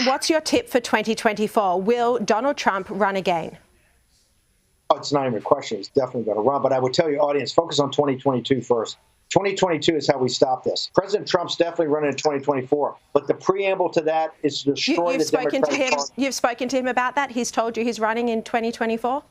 What's your tip for 2024? Will Donald Trump run again? Oh, it's not even a question. He's definitely going to run. But I would tell you, audience, focus on 2022 first. 2022 is how we stop this. President Trump's definitely running in 2024. But the preamble to that is to destroy the Democratic Party. You've spoken to him about that? He's told you he's running in 2024?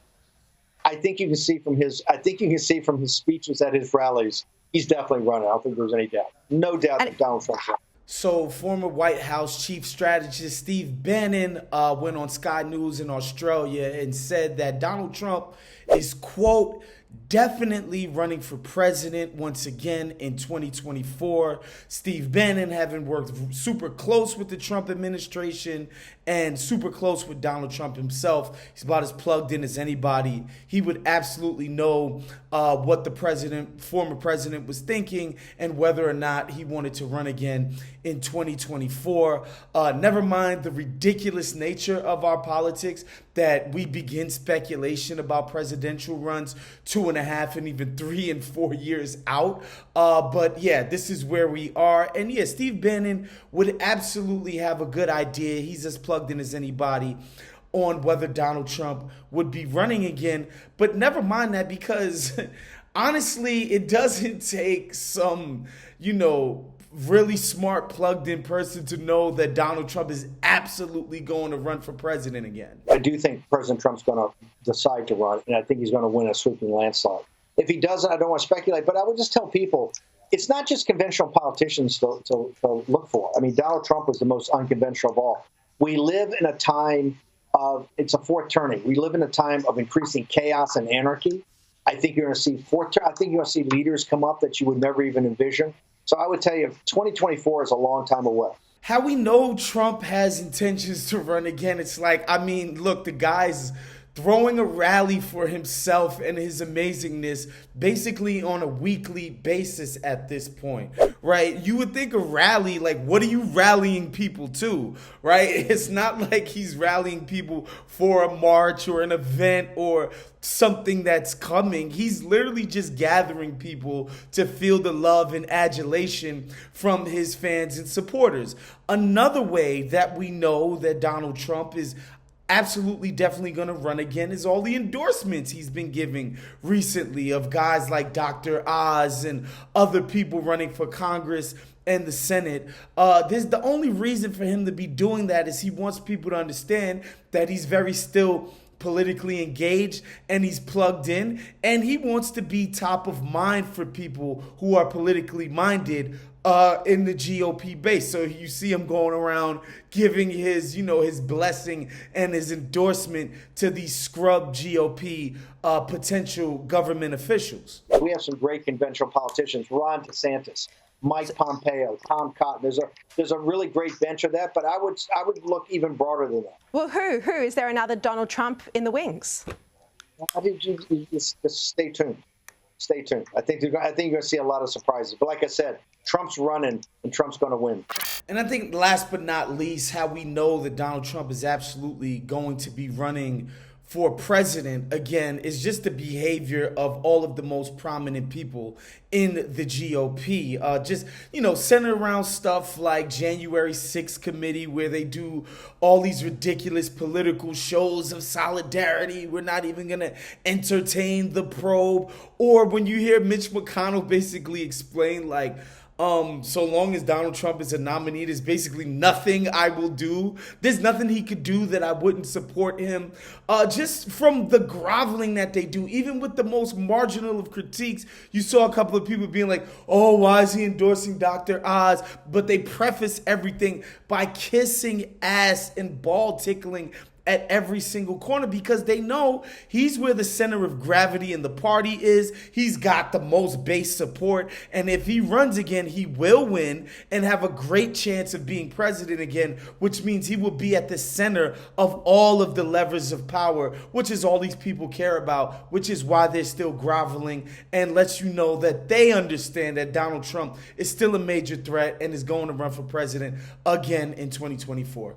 I think you can see from his speeches at his rallies, he's definitely running. I don't think there's any doubt. No doubt that Donald Trump's running. So former White House chief strategist Steve Bannon went on Sky News in Australia and said that Donald Trump is, quote, definitely running for president once again in 2024. Steve Bannon, having worked super close with the Trump administration and super close with Donald Trump himself, he's about as plugged in as anybody. He would absolutely know what the former president was thinking and whether or not he wanted to run again in 2024. Never mind the ridiculous nature of our politics that we begin speculation about presidential runs 2.5 and even 3 and 4 years out. But yeah, this is where we are. And yeah, Steve Bannon would absolutely have a good idea. He's as plugged in as anybody on whether Donald Trump would be running again. But never mind that, because honestly, it doesn't take some, really smart, plugged-in person to know that Donald Trump is absolutely going to run for president again. I do think President Trump's going to decide to run, and I think he's going to win a sweeping landslide. If he doesn't, I don't want to speculate, but I would just tell people, it's not just conventional politicians to look for. I mean, Donald Trump was the most unconventional of all. We live in a time of, it's a fourth turning. We live in a time of increasing chaos and anarchy. I think you're going to see leaders come up that you would never even envision. So I would tell you, 2024 is a long time away. How we know Trump has intentions to run again, it's like, look, the guy's throwing a rally for himself and his amazingness basically on a weekly basis at this point, right? You would think a rally, like, what are you rallying people to, right? It's not like he's rallying people for a march or an event or something that's coming. He's literally just gathering people to feel the love and adulation from his fans and supporters. Another way that we know that Donald Trump is absolutely definitely going to run again is all the endorsements he's been giving recently of guys like Dr. Oz and other people running for Congress and the Senate. There's the only reason for him to be doing that is he wants people to understand that he's very still politically engaged and he's plugged in, and he wants to be top of mind for people who are politically minded in the GOP base. So you see him going around giving his, his blessing and his endorsement to these scrub GOP potential government officials. We have some great conventional politicians, Ron DeSantis, Mike Pompeo, Tom Cotton. There's a really great bench of that, but I would look even broader than that. Well, who? Is there another Donald Trump in the wings? I think just stay tuned. Stay tuned. I think you're going to see a lot of surprises. But like I said, Trump's running and Trump's going to win. And I think last but not least, how we know that Donald Trump is absolutely going to be running for president again is just the behavior of all of the most prominent people in the GOP. Centered around stuff like January 6th committee, where they do all these ridiculous political shows of solidarity. We're not even going to entertain the probe. Or when you hear Mitch McConnell basically explain, like, so long as Donald Trump is a nominee, there's basically nothing I will do. There's nothing he could do that I wouldn't support him. Just from the groveling that they do, even with the most marginal of critiques, you saw a couple of people being like, oh, why is he endorsing Dr. Oz? But they preface everything by kissing ass and ball tickling at every single corner, because they know he's where the center of gravity in the party is. He's got the most base support. And if he runs again, he will win and have a great chance of being president again, which means he will be at the center of all of the levers of power, which is all these people care about, which is why they're still groveling, and lets you know that they understand that Donald Trump is still a major threat and is going to run for president again in 2024.